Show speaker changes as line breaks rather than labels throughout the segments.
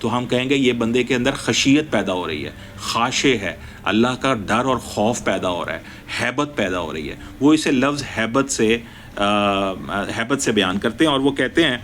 تو ہم کہیں گے یہ بندے کے اندر خشیت پیدا ہو رہی ہے، خاشع ہے، اللہ کا ڈر اور خوف پیدا ہو رہا ہے، ہیبت پیدا ہو رہی ہے. وہ اسے لفظ ہیبت سے بیان کرتے ہیں، اور وہ کہتے ہیں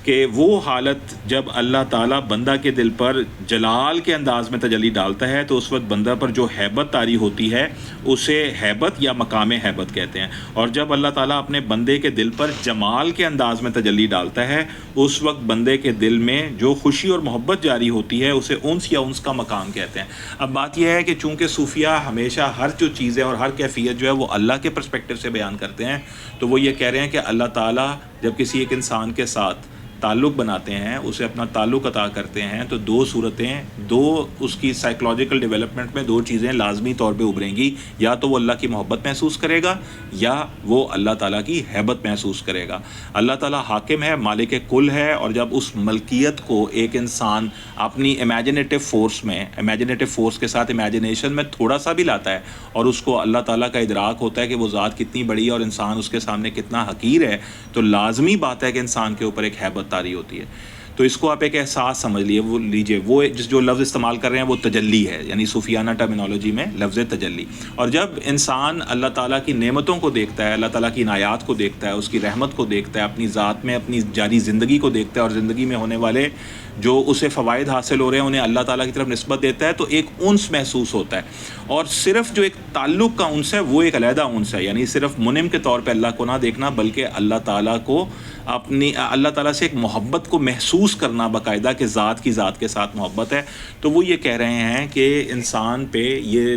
کہ وہ حالت جب اللہ تعالیٰ بندہ کے دل پر جلال کے انداز میں تجلی ڈالتا ہے تو اس وقت بندہ پر جو ہیبت طاری ہوتی ہے اسے ہیبت یا مقام ہیبت کہتے ہیں. اور جب اللہ تعالیٰ اپنے بندے کے دل پر جمال کے انداز میں تجلی ڈالتا ہے اس وقت بندے کے دل میں جو خوشی اور محبت جاری ہوتی ہے اسے انس یا انس کا مقام کہتے ہیں. اب بات یہ ہے کہ چونکہ صوفیہ ہمیشہ ہر جو چیزیں اور ہر کیفیت جو ہے وہ اللہ کے پرسپیکٹیو سے بیان کرتے ہیں، تو وہ یہ کہہ رہے ہیں کہ اللہ تعالیٰ جب کسی ایک انسان کے ساتھ تعلق بناتے ہیں، اسے اپنا تعلق عطا کرتے ہیں، تو دو صورتیں، دو اس کی سائیکلوجیکل ڈیولپمنٹ میں دو چیزیں لازمی طور پہ ابھریں گی. یا تو وہ اللہ کی محبت محسوس کرے گا یا وہ اللہ تعالیٰ کی ہیبت محسوس کرے گا. اللہ تعالیٰ حاکم ہے، مالک کل ہے، اور جب اس ملکیت کو ایک انسان اپنی امیجنیٹو فورس کے ساتھ امیجنیشن میں تھوڑا سا بھی لاتا ہے اور اس کو اللہ تعالیٰ کا ادراک ہوتا ہے کہ وہ ذات کتنی بڑی ہے اور انسان اس کے سامنے کتنا حقیر ہے، تو لازمی بات ہے کہ انسان کے اوپر ایک ہیبت طاری ہوتی ہے. تو اس کو آپ ایک احساس سمجھ لیجئے. وہ جو لفظ استعمال کر رہے ہیں وہ تجلی ہے، یعنی صوفیانہ ٹرمینالوجی میں لفظ تجلی. اور جب انسان اللہ تعالیٰ کی نعمتوں کو دیکھتا ہے، اللہ تعالیٰ کی عنایات کو دیکھتا ہے، اس کی رحمت کو دیکھتا ہے، اپنی ذات میں اپنی جاری زندگی کو دیکھتا ہے اور زندگی میں ہونے والے جو اسے فوائد حاصل ہو رہے ہیں انہیں اللہ تعالیٰ کی طرف نسبت دیتا ہے، تو ایک انس محسوس ہوتا ہے. اور صرف جو ایک تعلق کا انس ہے وہ ایک علیحدہ انس ہے، یعنی صرف منعم کے طور پہ اللہ کو نہ دیکھنا بلکہ اللہ تعالیٰ کو اللہ تعالیٰ سے ایک محبت کو محسوس کرنا باقاعدہ کہ ذات کے ساتھ محبت ہے. تو وہ یہ کہہ رہے ہیں کہ انسان پہ یہ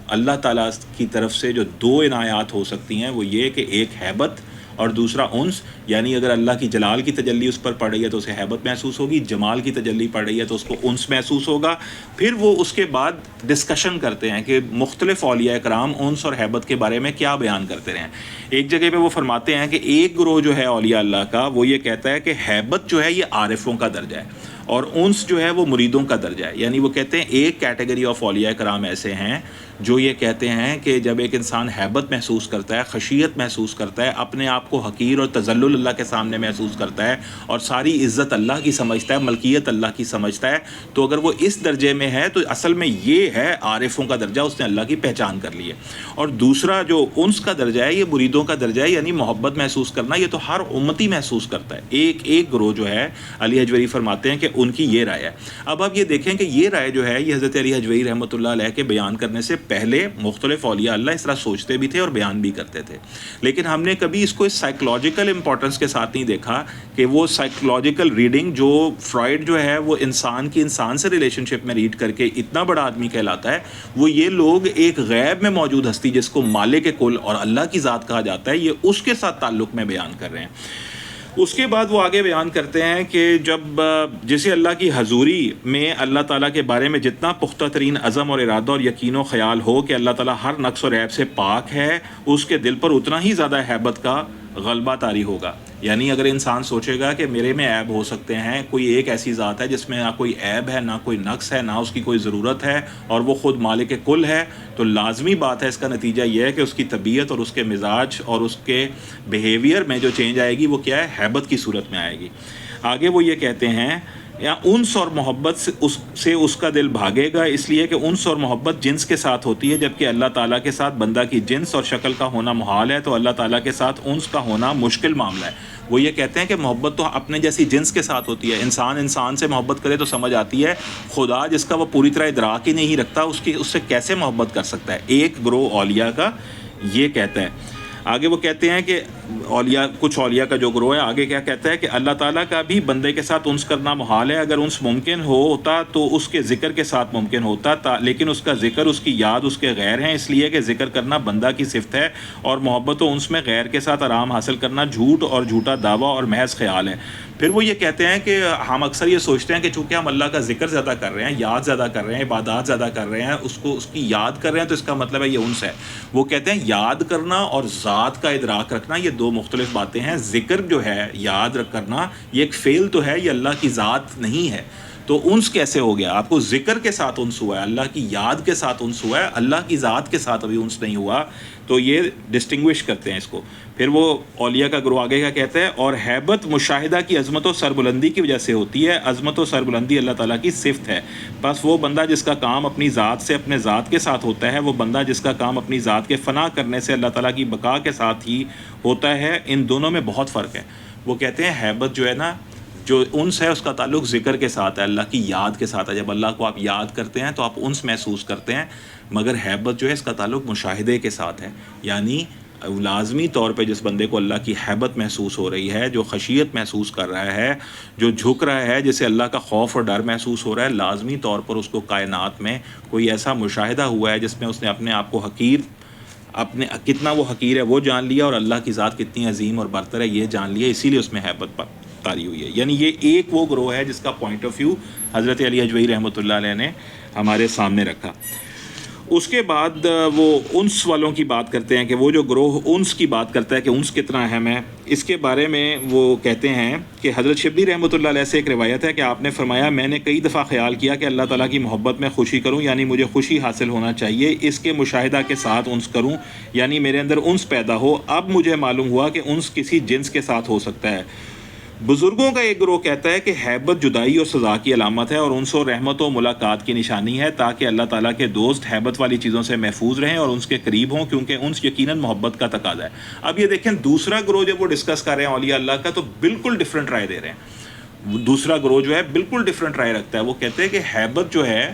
اللہ تعالیٰ کی طرف سے جو دو عنایات ہو سکتی ہیں وہ یہ کہ ایک ہیبت اور دوسرا انس، یعنی اگر اللہ کی جلال کی تجلی اس پر پڑ رہی ہے تو اسے ہیبت محسوس ہوگی، جمال کی تجلی پڑ رہی ہے تو اس کو انس محسوس ہوگا. پھر وہ اس کے بعد ڈسکشن کرتے ہیں کہ مختلف اولیاء کرام انس اور ہیبت کے بارے میں کیا بیان کرتے رہے ہیں. ایک جگہ پہ وہ فرماتے ہیں کہ ایک گروہ جو ہے اولیاء اللہ کا وہ یہ کہتا ہے کہ ہیبت جو ہے یہ عارفوں کا درجہ ہے اور انس جو ہے وہ مریدوں کا درجہ ہے. یعنی وہ کہتے ہیں ایک کیٹیگری آف اولیاء کرام ایسے ہیں جو یہ کہتے ہیں کہ جب ایک انسان ہیبت محسوس کرتا ہے، خشیت محسوس کرتا ہے، اپنے آپ کو حقیر اور تذلل اللہ کے سامنے محسوس کرتا ہے اور ساری عزت اللہ کی سمجھتا ہے، ملکیت اللہ کی سمجھتا ہے، تو اگر وہ اس درجے میں ہے تو اصل میں یہ ہے عارفوں کا درجہ، اس نے اللہ کی پہچان کر لی ہے. اور دوسرا جو انس کا درجہ ہے یہ مریدوں کا درجہ ہے، یعنی محبت محسوس کرنا، یہ تو ہر امتی محسوس کرتا ہے. ایک گروہ جو ہے علی حجویری فرماتے ہیں کہ ان کی یہ رائے ہے. اب آپ یہ دیکھیں کہ یہ رائے جو ہے یہ حضرت علی حجویری رحمۃ اللہ علیہ کے بیان کرنے سے پہلے مختلف اولیاء اللہ اس طرح سوچتے بھی تھے اور بیان بھی کرتے تھے، لیکن ہم نے کبھی اس کو اس سائیکلوجیکل امپورٹنس کے ساتھ نہیں دیکھا کہ وہ سائیکلوجیکل ریڈنگ جو فرائڈ جو ہے وہ انسان سے ریلیشن شپ میں ریڈ کر کے اتنا بڑا آدمی کہلاتا ہے، وہ یہ لوگ ایک غیب میں موجود ہستی جس کو مالک کل اور اللہ کی ذات کہا جاتا ہے یہ اس کے ساتھ تعلق میں بیان کر رہے ہیں. اس کے بعد وہ آگے بیان کرتے ہیں کہ جب جسے اللہ کی حضوری میں اللہ تعالیٰ کے بارے میں جتنا پختہ ترین عزم اور ارادہ اور یقین و خیال ہو کہ اللہ تعالیٰ ہر نقص اور عیب سے پاک ہے، اس کے دل پر اتنا ہی زیادہ ہیبت کا غلبہ طاری ہوگا. یعنی اگر انسان سوچے گا کہ میرے میں عیب ہو سکتے ہیں، کوئی ایک ایسی ذات ہے جس میں نہ کوئی عیب ہے، نہ کوئی نقص ہے، نہ اس کی کوئی ضرورت ہے اور وہ خود مالک کل ہے، تو لازمی بات ہے اس کا نتیجہ یہ ہے کہ اس کی طبیعت اور اس کے مزاج اور اس کے بیہیویئر میں جو چینج آئے گی وہ کیا ہے؟ ہیبت کی صورت میں آئے گی. آگے وہ یہ کہتے ہیں یا انس اور محبت سے اس کا دل بھاگے گا، اس لیے کہ انس اور محبت جنس کے ساتھ ہوتی ہے، جبکہ اللہ تعالیٰ کے ساتھ بندہ کی جنس اور شکل کا ہونا محال ہے، تو اللہ تعالیٰ کے ساتھ انس کا ہونا مشکل معاملہ ہے. وہ یہ کہتے ہیں کہ محبت تو اپنے جیسی جنس کے ساتھ ہوتی ہے، انسان سے محبت کرے تو سمجھ آتی ہے، خدا جس کا وہ پوری طرح ادراک ہی نہیں رکھتا اس سے کیسے محبت کر سکتا ہے. ایک گروہ اولیاء کا یہ کہتا ہے. آگے وہ کہتے ہیں کہ کچھ اولیاء کا جو گروہ ہے آگے کیا کہتا ہے کہ اللہ تعالیٰ کا بھی بندے کے ساتھ انس کرنا محال ہے. اگر انس ممکن ہوتا تو اس کے ذکر کے ساتھ ممکن ہوتا، لیکن اس کا ذکر، اس کی یاد اس کے غیر ہیں، اس لیے کہ ذکر کرنا بندہ کی صفت ہے اور محبت و انس میں غیر کے ساتھ آرام حاصل کرنا جھوٹ اور جھوٹا دعویٰ اور محض خیال ہے. پھر وہ یہ کہتے ہیں کہ ہم اکثر یہ سوچتے ہیں کہ چونکہ ہم اللہ کا ذکر زیادہ کر رہے ہیں، یاد زیادہ کر رہے ہیں، عبادات زیادہ کر رہے ہیں، اس کی یاد کر رہے ہیں، تو اس کا مطلب ہے یہ انس ہے. وہ کہتے ہیں یاد کرنا اور ذات کا ادراک رکھنا یہ دو مختلف باتیں ہیں. ذکر جو ہے، یاد کرنا، یہ ایک فعل تو ہے، یہ اللہ کی ذات نہیں ہے. تو تو انس کیسے ہو گیا؟ آپ کو ذکر کے ساتھ انس ہوا ہے، اللہ کی یاد کے ساتھ انس ہوا ہے، اللہ کی ذات کے ساتھ ابھی انس نہیں ہوا. تو یہ ڈسٹنگوش کرتے ہیں اس کو. پھر وہ اولیاء کا گروہ آگے کا کہتا ہے، اور ہیبت مشاہدہ کی عظمت و سربلندی کی وجہ سے ہوتی ہے. عظمت و سربلندی اللہ تعالیٰ کی صفت ہے. بس وہ بندہ جس کا کام اپنی ذات سے اپنے ذات کے ساتھ ہوتا ہے، وہ بندہ جس کا کام اپنی ذات کے فنا کرنے سے اللہ تعالیٰ کی بقا کے ساتھ ہی ہوتا ہے. ان دونوں میں بہت فرق ہے. وہ کہتے ہیں ہیبت جو ہے نا، جو انس ہے اس کا تعلق ذکر کے ساتھ ہے، اللہ کی یاد کے ساتھ ہے. جب اللہ کو آپ یاد کرتے ہیں تو آپ انس محسوس کرتے ہیں. مگر ہیبت جو ہے اس کا تعلق مشاہدے کے ساتھ ہے. یعنی لازمی طور پہ جس بندے کو اللہ کی ہیبت محسوس ہو رہی ہے، جو خشیت محسوس کر رہا ہے، جو جھک رہا ہے، جسے اللہ کا خوف اور ڈر محسوس ہو رہا ہے، لازمی طور پر اس کو کائنات میں کوئی ایسا مشاہدہ ہوا ہے جس میں اس نے اپنے آپ کو حقیر، اپنے کتنا وہ حقیر ہے وہ جان لیا، اور اللہ کی ذات کتنی عظیم اور برتر ہے یہ جان لیا. اسی لیے اس میں ہیبت پر طاری ہوئی ہے. یعنی یہ ایک وہ گروہ ہے جس کا پوائنٹ آف ویو حضرت علی حجویری رحمۃ اللہ علیہ نے ہمارے سامنے رکھا. اس کے بعد وہ انس والوں کی بات کرتے ہیں کہ وہ جو گروہ انس کی بات کرتا ہے کہ انس کتنا اہم ہے. اس کے بارے میں وہ کہتے ہیں کہ حضرت شبلی رحمۃ اللہ علیہ سے ایک روایت ہے کہ آپ نے فرمایا، میں نے کئی دفعہ خیال کیا کہ اللہ تعالیٰ کی محبت میں خوشی کروں، یعنی مجھے خوشی حاصل ہونا چاہیے، اس کے مشاہدہ کے ساتھ انس کروں، یعنی میرے اندر انس پیدا ہو. اب مجھے معلوم ہوا کہ انس کسی جنس کے ساتھ ہو سکتا ہے. بزرگوں کا ایک گروہ کہتا ہے کہ ہیبت جدائی اور سزا کی علامت ہے اور انس و رحمت و ملاقات کی نشانی ہے، تاکہ اللہ تعالیٰ کے دوست ہیبت والی چیزوں سے محفوظ رہیں اور انس کے قریب ہوں، کیونکہ انس یقیناً محبت کا تقاضا ہے. اب یہ دیکھیں دوسرا گروہ جب وہ ڈسکس کر رہے ہیں اولیاء اللہ کا تو بالکل ڈفرینٹ رائے دے رہے ہیں. دوسرا گروہ جو ہے بالکل ڈفرینٹ رائے رکھتا ہے. وہ کہتے ہیں کہ ہیبت جو ہے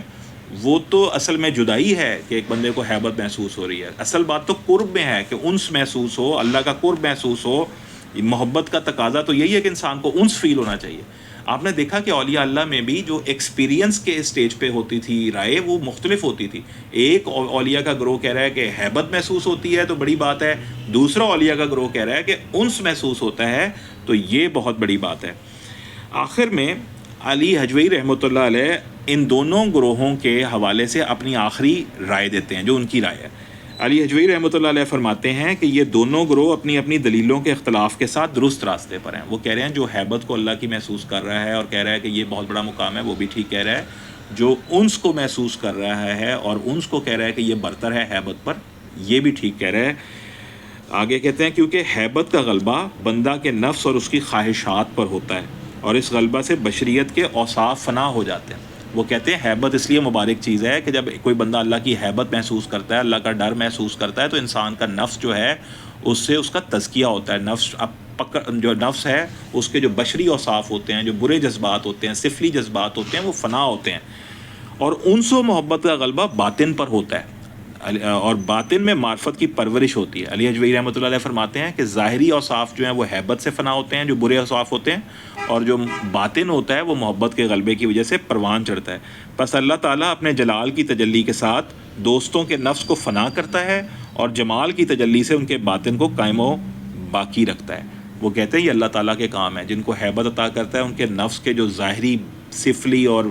وہ تو اصل میں جدائی ہے کہ ایک بندے کو ہیبت محسوس ہو رہی ہے. اصل بات تو قرب میں ہے کہ انس محسوس ہو، اللہ کا قرب محسوس ہو. محبت کا تقاضا تو یہی ہے کہ انسان کو انس فیل ہونا چاہیے. آپ نے دیکھا کہ اولیاء اللہ میں بھی جو ایکسپیرینس کے اسٹیج پہ ہوتی تھی رائے وہ مختلف ہوتی تھی. ایک اولیاء کا گروہ کہہ رہا ہے کہ ہیبت محسوس ہوتی ہے تو بڑی بات ہے، دوسرا اولیاء کا گروہ کہہ رہا ہے کہ انس محسوس ہوتا ہے تو یہ بہت بڑی بات ہے. آخر میں علی حجویری رحمۃ اللہ علیہ ان دونوں گروہوں کے حوالے سے اپنی آخری رائے دیتے ہیں جو ان کی رائے ہے. علی حجویری رحمۃ اللہ علیہ فرماتے ہیں کہ یہ دونوں گروہ اپنی اپنی دلیلوں کے اختلاف کے ساتھ درست راستے پر ہیں. وہ کہہ رہے ہیں جو ہیبت کو اللہ کی محسوس کر رہا ہے اور کہہ رہا ہے کہ یہ بہت بڑا مقام ہے وہ بھی ٹھیک کہہ رہا ہے، جو انس کو محسوس کر رہا ہے اور انس کو کہہ رہا ہے کہ یہ برتر ہے ہیبت پر یہ بھی ٹھیک کہہ رہا ہے. آگے کہتے ہیں کیونکہ ہیبت کا غلبہ بندہ کے نفس اور اس کی خواہشات پر ہوتا ہے اور اس غلبہ سے بشریت کے اوصاف فنا ہو جاتے ہیں. وہ کہتے ہیں ہیبت اس لیے مبارک چیز ہے کہ جب کوئی بندہ اللہ کی ہیبت محسوس کرتا ہے، اللہ کا ڈر محسوس کرتا ہے، تو انسان کا نفس جو ہے اس سے اس کا تزکیہ ہوتا ہے. نفس جو نفس ہے اس کے جو بشری اوصاف ہوتے ہیں، جو برے جذبات ہوتے ہیں، سفلی جذبات ہوتے ہیں، وہ فنا ہوتے ہیں. اور انس و محبت کا غلبہ باطن پر ہوتا ہے اور باطن میں معرفت کی پرورش ہوتی ہے. علی حجویری رحمۃ اللہ علیہ فرماتے ہیں کہ ظاہری اوصاف جو ہیں وہ ہیبت سے فنا ہوتے ہیں، جو برے اوصاف ہوتے ہیں، اور جو باطن ہوتا ہے وہ محبت کے غلبے کی وجہ سے پروان چڑھتا ہے. بس اللہ تعالیٰ اپنے جلال کی تجلی کے ساتھ دوستوں کے نفس کو فنا کرتا ہے اور جمال کی تجلی سے ان کے باطن کو قائم و باقی رکھتا ہے. وہ کہتے ہیں یہ اللہ تعالیٰ کے کام ہے. جن کو ہیبت عطا کرتا ہے ان کے نفس کے جو ظاہری سفلی اور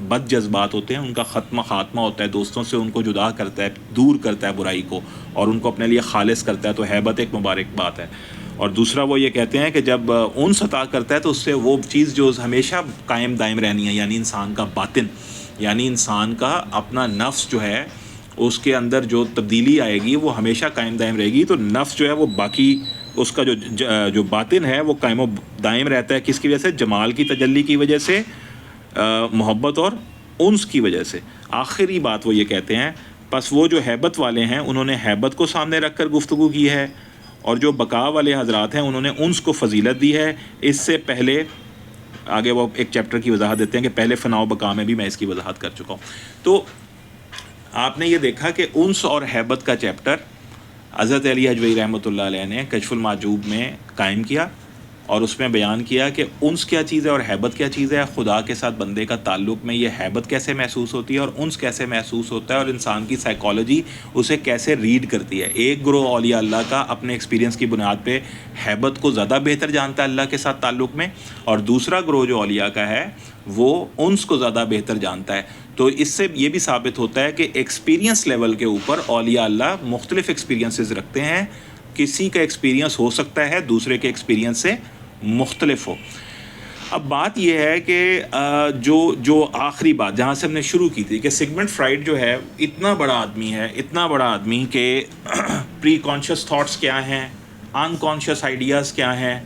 بد جذبات ہوتے ہیں ان کا خاتمہ ہوتا ہے، دوستوں سے ان کو جدا کرتا ہے، دور کرتا ہے برائی کو اور ان کو اپنے لیے خالص کرتا ہے. تو ہیبت ایک مبارک بات ہے. اور دوسرا وہ یہ کہتے ہیں کہ جب انس عطا کرتا ہے تو اس سے وہ چیز جو ہمیشہ قائم دائم رہنی ہے، یعنی انسان کا باطن، یعنی انسان کا اپنا نفس جو ہے اس کے اندر جو تبدیلی آئے گی وہ ہمیشہ قائم دائم رہے گی. تو نفس جو ہے وہ باقی اس کا جو باطن ہے وہ قائم و دائم رہتا ہے. کس کی وجہ سے؟ جمال کی تجلی کی وجہ سے، محبت اور انس کی وجہ سے. آخری بات وہ یہ کہتے ہیں پس وہ جو ہیبت والے ہیں انہوں نے ہیبت کو سامنے رکھ کر گفتگو کی ہے، اور جو بقا والے حضرات ہیں انہوں نے انس کو فضیلت دی ہے. اس سے پہلے آگے وہ ایک چیپٹر کی وضاحت دیتے ہیں کہ پہلے فنا و بقا میں بھی میں اس کی وضاحت کر چکا ہوں. تو آپ نے یہ دیکھا کہ انس اور ہیبت کا چیپٹر حضرت علی حجویری رحمۃ اللہ علیہ نے کشف المعجوب میں قائم کیا اور اس میں بیان کیا کہ انس کیا چیز ہے اور ہیبت کیا چیز ہے. خدا کے ساتھ بندے کا تعلق میں یہ ہیبت کیسے محسوس ہوتی ہے اور انس کیسے محسوس ہوتا ہے اور انسان کی سائیکالوجی اسے کیسے ریڈ کرتی ہے. ایک گروہ اولیاء اللہ کا اپنے ایکسپیرینس کی بنیاد پہ ہیبت کو زیادہ بہتر جانتا ہے اللہ کے ساتھ تعلق میں، اور دوسرا گروہ جو اولیاء کا ہے وہ انس کو زیادہ بہتر جانتا ہے. تو اس سے یہ بھی ثابت ہوتا ہے کہ ایکسپیرینس لیول کے اوپر اولیاء اللہ مختلف ایکسپیرینسز رکھتے ہیں. کسی کا ایکسپیرینس ہو سکتا ہے دوسرے کے ایکسپیرینس سے مختلف ہو. اب بات یہ ہے کہ جو آخری بات جہاں سے ہم نے شروع کی تھی کہ سگمنڈ فرائڈ جو ہے اتنا بڑا آدمی کہ پری کانشیس تھاٹس کیا ہیں، ان کانشیس آئیڈیاز کیا ہیں،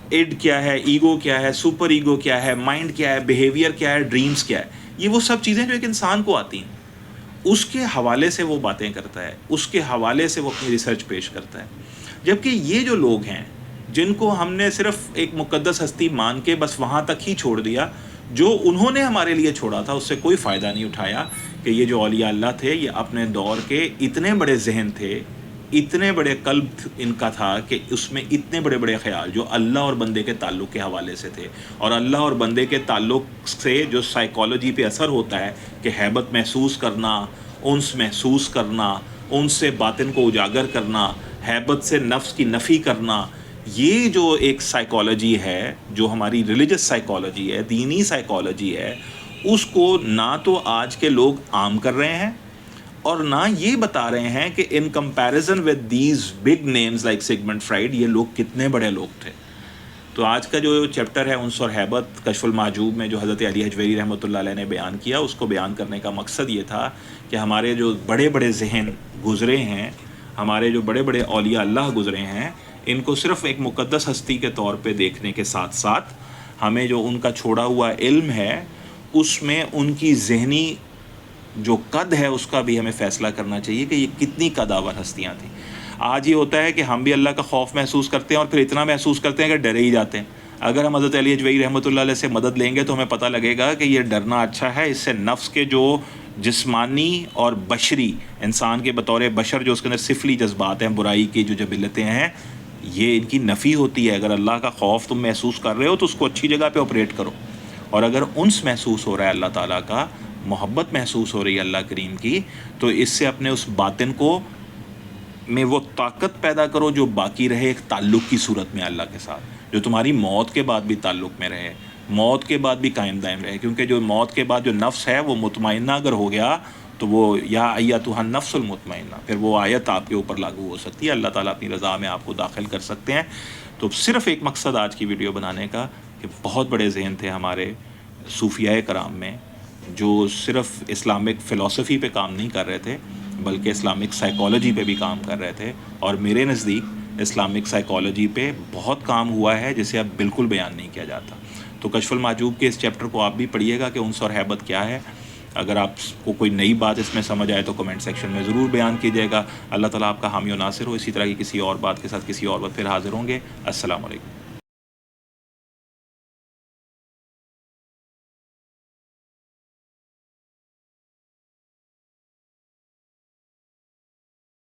ایڈ کیا ہے، ایگو کیا ہے، سپر ایگو کیا ہے، مائنڈ کیا ہے، بیہیویئر کیا ہے، ڈریمز کیا ہے، یہ وہ سب چیزیں جو ایک انسان کو آتی ہیں، اس کے حوالے سے وہ باتیں کرتا ہے، اس کے حوالے سے وہ اپنی ریسرچ پیش کرتا ہے. جبکہ یہ جو لوگ ہیں جن کو ہم نے صرف ایک مقدس ہستی مان کے بس وہاں تک ہی چھوڑ دیا، جو انہوں نے ہمارے لیے چھوڑا تھا اس سے کوئی فائدہ نہیں اٹھایا، کہ یہ جو اولیاء اللہ تھے یہ اپنے دور کے اتنے بڑے ذہن تھے، اتنے بڑے قلب ان کا تھا کہ اس میں اتنے بڑے بڑے خیال جو اللہ اور بندے کے تعلق کے حوالے سے تھے، اور اللہ اور بندے کے تعلق سے جو سائیکالوجی پہ اثر ہوتا ہے کہ ہیبت محسوس کرنا، انس محسوس کرنا، ان سے باطن کو اجاگر کرنا، ہیبت سے نفس کی نفی کرنا، یہ جو ایک سائیکالوجی ہے، جو ہماری ریلیجس سائیکالوجی ہے، دینی سائیکالوجی ہے، اس کو نہ تو آج کے لوگ عام کر رہے ہیں اور نہ یہ بتا رہے ہیں کہ in comparison with these big names like Sigmund Freud یہ لوگ کتنے بڑے لوگ تھے. تو آج کا جو چیپٹر ہے انس اور ہیبت کشف المحجوب میں جو حضرت علی حجویری رحمۃ اللہ علیہ نے بیان کیا، اس کو بیان کرنے کا مقصد یہ تھا کہ ہمارے جو بڑے بڑے ذہن گزرے ہیں، ہمارے جو بڑے بڑے اولیاء اللہ گزرے ہیں، ان کو صرف ایک مقدس ہستی کے طور پہ دیکھنے کے ساتھ ساتھ ہمیں جو ان کا چھوڑا ہوا علم ہے اس میں ان کی ذہنی جو قد ہے اس کا بھی ہمیں فیصلہ کرنا چاہیے کہ یہ کتنی قدآور ہستیاں تھیں. آج یہ ہوتا ہے کہ ہم بھی اللہ کا خوف محسوس کرتے ہیں اور پھر اتنا محسوس کرتے ہیں کہ ڈرے ہی جاتے ہیں. اگر ہم حضرت علی حجویری رحمۃ اللہ علیہ سے مدد لیں گے تو ہمیں پتہ لگے گا کہ یہ ڈرنا اچھا ہے، اس سے نفس کے جو جسمانی اور بشری، انسان کے بطور بشر جو اس کے اندر سفلی جذبات ہیں، برائی کی جو جبلتیں ہیں، یہ ان کی نفی ہوتی ہے. اگر اللہ کا خوف تم محسوس کر رہے ہو تو اس کو اچھی جگہ پہ آپریٹ کرو، اور اگر انس محسوس ہو رہا ہے اللہ تعالیٰ کا، محبت محسوس ہو رہی ہے اللہ کریم کی، تو اس سے اپنے اس باطن کو میں وہ طاقت پیدا کرو جو باقی رہے ایک تعلق کی صورت میں اللہ کے ساتھ، جو تمہاری موت کے بعد بھی تعلق میں رہے، موت کے بعد بھی قائم دائم رہے. کیونکہ جو موت کے بعد جو نفس ہے وہ مطمئنہ اگر ہو گیا تو وہ یا ایتھا النفس المطمئنہ، پھر وہ آیت آپ کے اوپر لاگو ہو سکتی ہے، اللہ تعالیٰ اپنی رضا میں آپ کو داخل کر سکتے ہیں. تو صرف ایک مقصد آج کی ویڈیو بنانے کا کہ بہت بڑے ذہن تھے ہمارے صوفیاء کرام میں، جو صرف اسلامک فلسفی پہ کام نہیں کر رہے تھے بلکہ اسلامک سائیکالوجی پہ بھی کام کر رہے تھے. اور میرے نزدیک اسلامک سائیکالوجی پہ بہت کام ہوا ہے جسے اب بالکل بیان نہیں کیا جاتا. تو کشف المحجوب کے اس چیپٹر کو آپ بھی پڑھیے گا کہ انس اور ہیبت کیا ہے. اگر آپ کو کوئی نئی بات اس میں سمجھ آئے تو کمنٹ سیکشن میں ضرور بیان کیجیے گا. اللہ تعالیٰ آپ کا حامی و ناصر ہو. اسی طرح کی کسی اور بات کے ساتھ کسی اور وقت پھر حاضر ہوں گے. السلام علیکم.